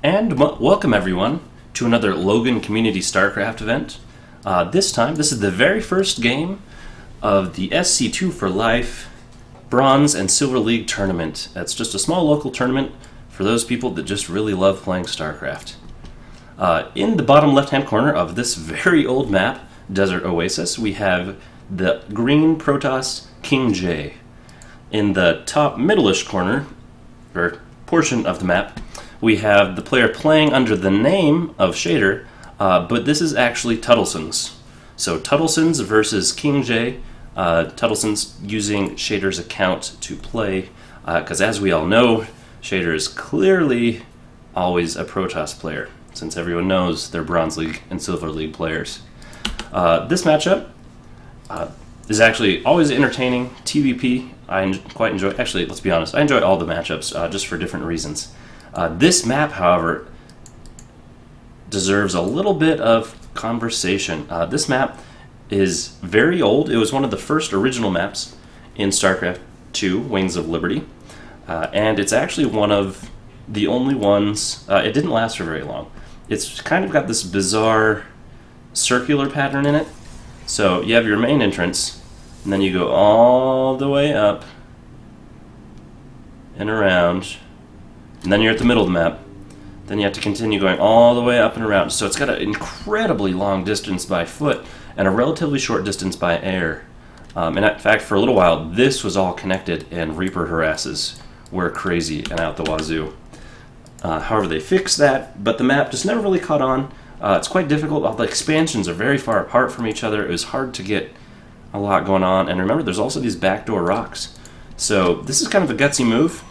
And welcome everyone to another Logan Community Starcraft event. This is the very first game of the SC24Life Bronze and Silver League tournament. That's just a small local tournament for those people that just really love playing Starcraft. In the bottom left-hand corner of this very old map, Desert Oasis, we have the green Protoss KingJ. In the top middle-ish corner, or portion of the map, we have the player playing under the name of Shader, but this is actually Tuttlesons. So Tuttlesons versus KingJ. Tuttlesons using Shader's account to play, because as we all know, Shader is clearly always a Protoss player, since everyone knows they're Bronze League and Silver League players. This matchup is actually always entertaining. TVP, I quite enjoy. Actually, let's be honest, I enjoy all the matchups, just for different reasons. This map, however, deserves a little bit of conversation. This map is very old. It was one of the first original maps in StarCraft 2, Wings of Liberty, and it's actually one of the only ones. It didn't last for very long. It's kind of got this bizarre circular pattern in it. So you have your main entrance, and then you go all the way up and around, and then you're at the middle of the map. Then you have to continue going all the way up and around. So it's got an incredibly long distance by foot and a relatively short distance by air. And in fact, for a little while, this was all connected, and Reaper harasses were crazy and out the wazoo. However, they fixed that, but the map just never really caught on. It's quite difficult. All the expansions are very far apart from each other. It was hard to get a lot going on. And remember, there's also these backdoor rocks. So this is kind of a gutsy move.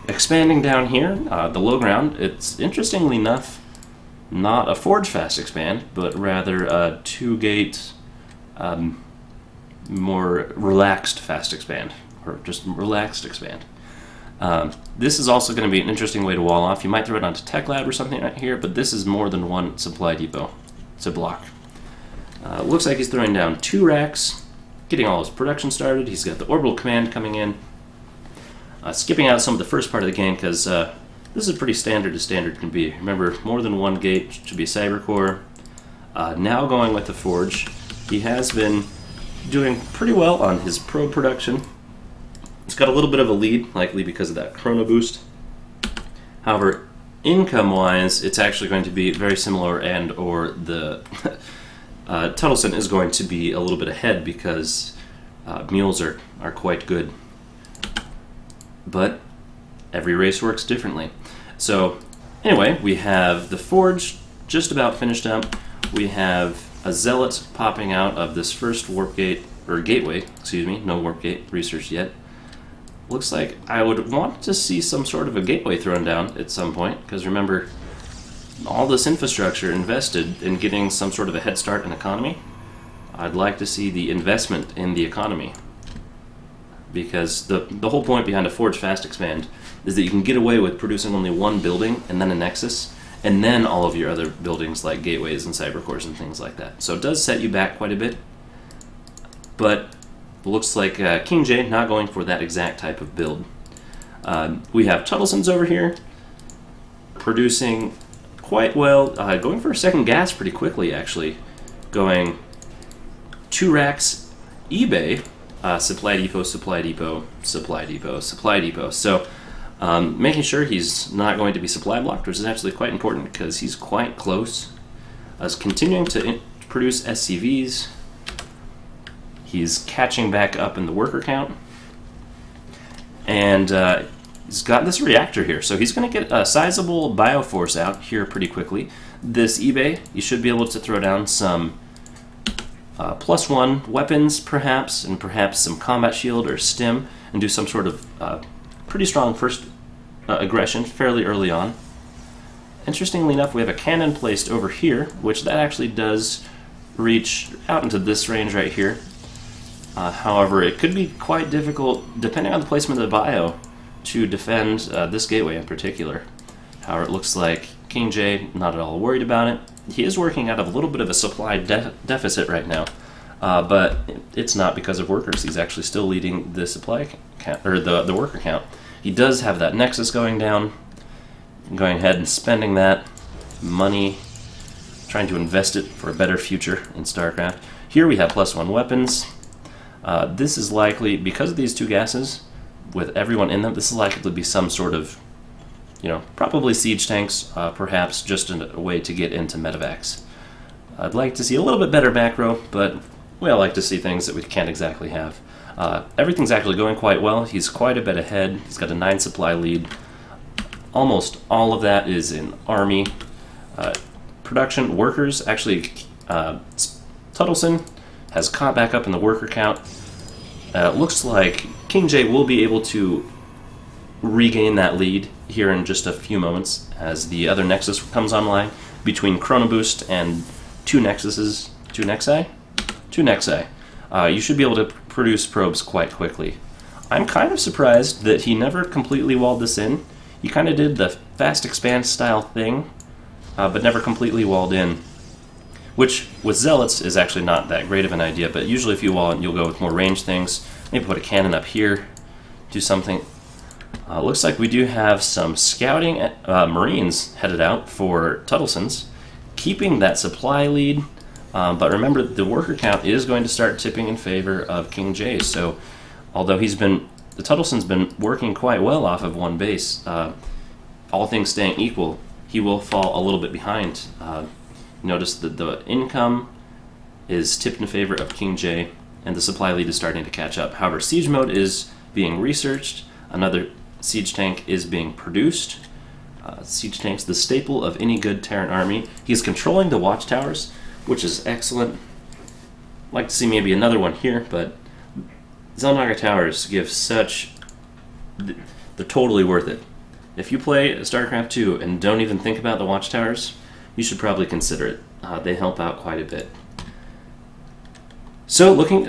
Expanding down here, the low ground, it's interestingly enough not a forge fast expand, but rather a 2-gate, more relaxed fast expand, or just relaxed expand. This is also going to be an interesting way to wall off. You might throw it onto Tech Lab or something right here, but this is more than one supply depot to block. Looks like he's throwing down 2 racks, getting all his production started. He's got the orbital command coming in. Skipping out some of the first part of the game, because this is pretty standard as standard can be. Remember, more than 1 gate should be Cyber Core. Now going with the Forge. He has been doing pretty well on his probe production. It's got a little bit of a lead, likely because of that chrono boost. However, income-wise, it's actually going to be very similar, and or the Tuttleson is going to be a little bit ahead because mules are quite good. But every race works differently. So anyway, we have the Forge just about finished up. We have a Zealot popping out of this first warp gate, or gateway, excuse me, no warp gate research yet. Looks like I would want to see some sort of a gateway thrown down at some point, because remember, all this infrastructure invested in getting some sort of a head start in economy. I'd like to see the investment in the economy, because the whole point behind a Forge Fast Expand is that you can get away with producing only 1 building and then a Nexus, and then all of your other buildings like gateways and cyber cores and things like that. So it does set you back quite a bit, but looks like KingJ not going for that exact type of build. We have Tuttlesons over here producing quite well, going for a second gas pretty quickly actually, going 2 racks eBay, supply depot, supply depot, supply depot, supply depot. So making sure he's not going to be supply blocked, which is actually quite important because he's quite close. Continuing to produce SCVs. He's catching back up in the worker count. And he's got this reactor here, so he's going to get a sizable bioforce out here pretty quickly. This eBay, you should be able to throw down some +1 weapons, perhaps, and perhaps some combat shield or stim, and do some sort of pretty strong first aggression fairly early on. Interestingly enough, we have a cannon placed over here, which that actually does reach out into this range right here. However, it could be quite difficult, depending on the placement of the bio, to defend this gateway in particular. However, it looks like KingJ not at all worried about it. He is working out of a little bit of a supply deficit right now, but it's not because of workers. He's actually still leading the supply count, or the worker count. He does have that Nexus going down. going ahead and spending that money, trying to invest it for a better future in StarCraft. Here we have +1 weapons. This is likely, because of these two gases, with everyone in them, this is likely to be some sort of, you know, probably siege tanks, perhaps just a way to get into medevacs. I'd like to see a little bit better macro, but we all like to see things that we can't exactly have. Everything's actually going quite well. He's quite a bit ahead. He's got a 9 supply lead. Almost all of that is in army. Production workers, actually, Tuttleson has caught back up in the worker count. Looks like KingJ will be able to regain that lead here in just a few moments as the other Nexus comes online between Chrono Boost and two Nexi. You should be able to produce probes quite quickly. I'm kind of surprised that he never completely walled this in. He kind of did the fast expand style thing, but never completely walled in, which with Zealots is actually not that great of an idea, but usually if you wall it, you'll go with more ranged things. Maybe put a cannon up here, do something. Looks like we do have some scouting Marines headed out for Tuttlesons, keeping that supply lead, but remember the worker count is going to start tipping in favor of KingJ, so although the Tuttleson's been working quite well off of one base, all things staying equal, he will fall a little bit behind. Notice that the income is tipped in favor of KingJ, and the supply lead is starting to catch up. However, siege mode is being researched. Another siege tank is being produced. Siege tank's the staple of any good Terran army. He's controlling the watchtowers, which is excellent. I'd like to see maybe another one here, but Xel'Naga towers give such... they're totally worth it. If you play StarCraft 2 and don't even think about the watchtowers, you should probably consider it. They help out quite a bit. So looking,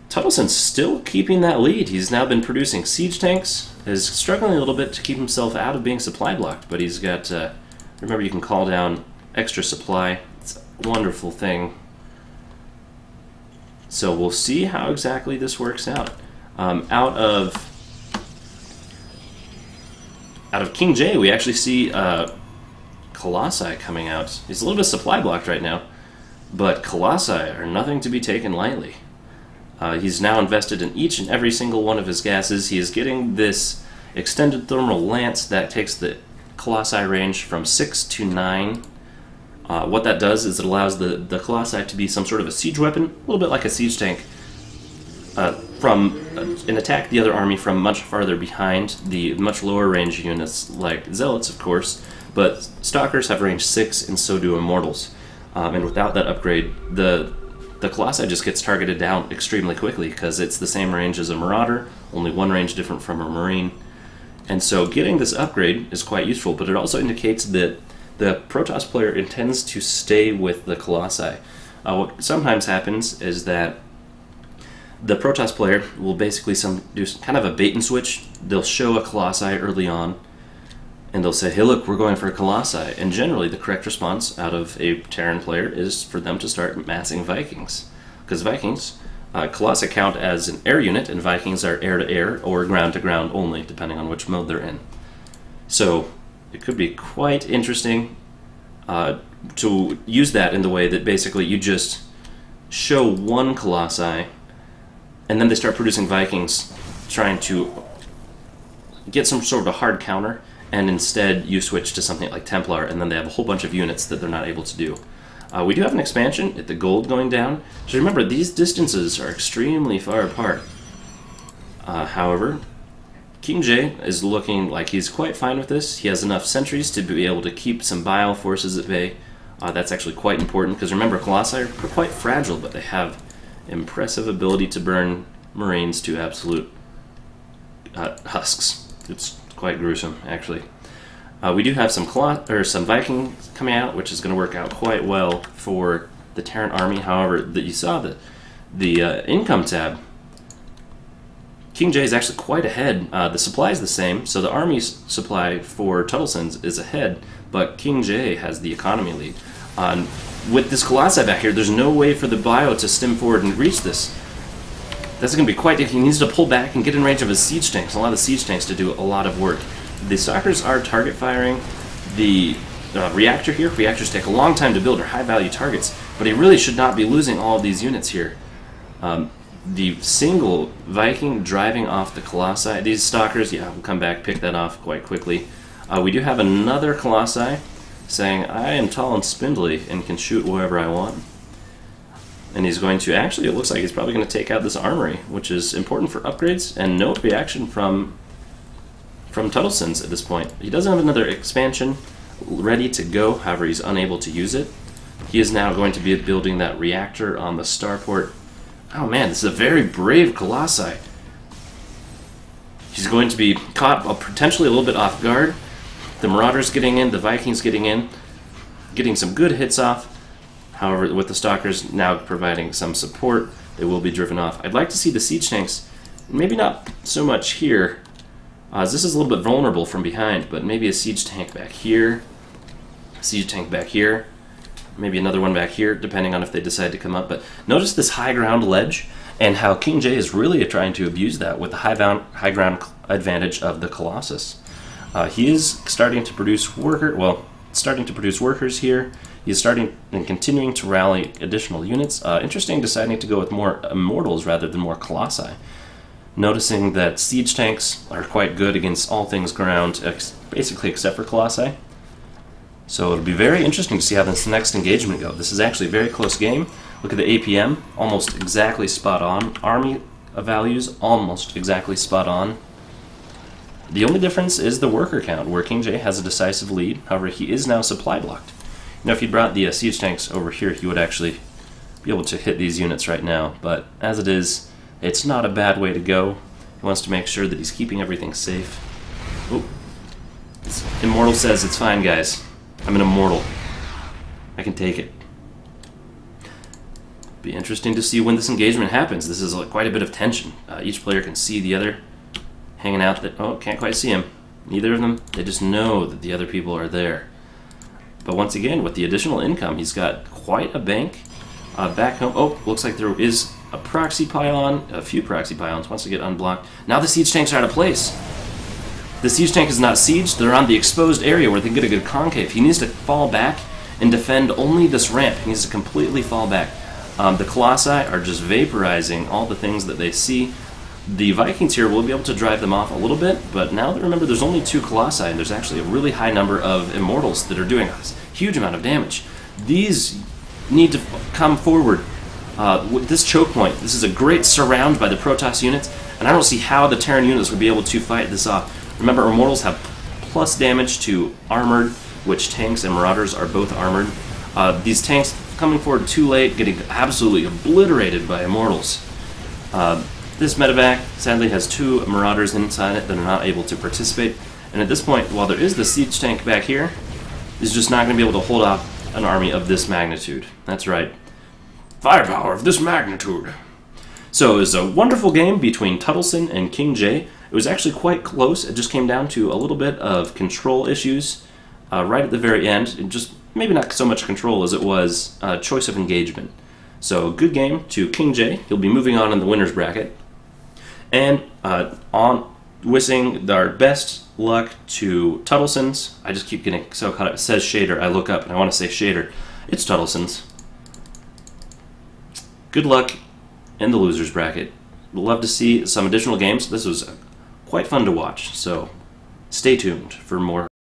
Tuttleson's still keeping that lead. He's now been producing siege tanks. Is struggling a little bit to keep himself out of being supply blocked, but he's got, remember you can call down extra supply. It's a wonderful thing. So we'll see how exactly this works out. Out of KingJ, we actually see Colossi coming out. He's a little bit supply blocked right now, but Colossi are nothing to be taken lightly. He's now invested in each and every single one of his gases. He is getting this extended thermal lance that takes the Colossi range from 6 to 9. What that does is it allows the Colossi to be some sort of a siege weapon, a little bit like a siege tank, and attack the other army from much farther behind the much lower range units like Zealots, of course, but Stalkers have range 6 and so do Immortals. And without that upgrade, the Colossi just gets targeted down extremely quickly because it's the same range as a Marauder, only one range different from a Marine. And so getting this upgrade is quite useful, but it also indicates that the Protoss player intends to stay with the Colossi. What sometimes happens is that the Protoss player will basically do kind of a bait and switch. They'll show a Colossi early on, and they'll say, hey look, we're going for a Colossi. And generally the correct response out of a Terran player is for them to start massing Vikings. Because Vikings, Colossi count as an air unit, and Vikings are air-to-air or ground-to-ground only, depending on which mode they're in. So it could be quite interesting to use that in the way that basically you just show one Colossi, and then they start producing Vikings trying to get some sort of a hard counter, and instead you switch to something like Templar, and then they have a whole bunch of units that they're not able to do. We do have an expansion at the gold going down. So remember, these distances are extremely far apart. However, KingJ is looking like he's quite fine with this. He has enough sentries to be able to keep some Bile forces at bay. That's actually quite important, because remember, Colossi are quite fragile, but they have impressive ability to burn Marines to absolute husks. It's quite gruesome, actually. We do have some Vikings coming out, which is going to work out quite well for the Terran army. However, you saw the income tab. KingJ is actually quite ahead. The supply is the same, so the army's supply for Tuttlesons is ahead, but KingJ has the economy lead. With this Colossi back here, there's no way for the Bio to stem forward and reach this. That's going to be quite difficult. He needs to pull back and get in range of his siege tanks. A lot of siege tanks to do a lot of work. The Stalkers are target firing the reactor here. Reactors take a long time to build, are high value targets, but he really should not be losing all of these units here. The single Viking driving off the Colossi, these Stalkers, yeah, we'll come back, pick that off quite quickly. We do have another Colossi saying, I am tall and spindly and can shoot wherever I want. And he's going to, actually, it looks like he's probably going to take out this armory, which is important for upgrades, and no reaction from Tuttlesons at this point. He doesn't have another expansion ready to go, however he's unable to use it. He is now going to be building that reactor on the starport. Oh man, this is a very brave Colossi. He's going to be caught potentially a little bit off guard. The Marauders getting in, the Vikings getting in, getting some good hits off. However, with the Stalkers now providing some support, they will be driven off. I'd like to see the siege tanks, maybe not so much here, as this is a little bit vulnerable from behind, but maybe a siege tank back here, a siege tank back here, maybe another one back here, depending on if they decide to come up. But notice this high ground ledge, and how KingJ is really trying to abuse that with the high ground advantage of the Colossus. He is starting to produce workers here. He's starting and continuing to rally additional units. Interesting, deciding to go with more Immortals rather than more Colossi. Noticing that siege tanks are quite good against all things ground, basically except for Colossi. So it'll be very interesting to see how this next engagement goes. This is actually a very close game. Look at the APM, almost exactly spot on. Army values, almost exactly spot on. The only difference is the worker count, where KingJ has a decisive lead. However, he is now supply blocked. Now, if he brought the siege tanks over here, he would actually be able to hit these units right now. But as it is, it's not a bad way to go. He wants to make sure that he's keeping everything safe. Oh, Immortal says, it's fine, guys. I'm an immortal. I can take it. Be interesting to see when this engagement happens. This is quite a bit of tension. Each player can see the other hanging out. Oh, can't quite see him. Neither of them. They just know that the other people are there. But once again, with the additional income, he's got quite a bank back home. Oh, looks like there is a proxy pylon, a few proxy pylons. Once they get unblocked, now the siege tanks are out of place. The siege tank is not sieged. They're on the exposed area where they get a good concave. He needs to fall back and defend only this ramp. He needs to completely fall back. The Colossi are just vaporizing all the things that they see. The Vikings here will be able to drive them off a little bit, but now that remember there's only 2 Colossi, and there's actually a really high number of Immortals that are doing a huge amount of damage. These need to come forward with this choke point. This is a great surround by the Protoss units, and I don't see how the Terran units would be able to fight this off. Remember, Immortals have plus damage to armored, which tanks and Marauders are both armored. These tanks coming forward too late, getting absolutely obliterated by Immortals. This medevac sadly has 2 Marauders inside it that are not able to participate, and at this point, while there is the siege tank back here, he's just not going to be able to hold off an army of this magnitude. That's right, firepower of this magnitude. So it was a wonderful game between Tuttleson and KingJ. It was actually quite close. It just came down to a little bit of control issues right at the very end. It just maybe not so much control as it was choice of engagement. So good game to KingJ. He'll be moving on in the winners bracket. And wishing our best luck to Tuttlesons. I just keep getting so caught up. It says Shader. I look up and I want to say Shader. It's Tuttlesons. Good luck in the losers bracket. We'd love to see some additional games. This was quite fun to watch, so stay tuned for more.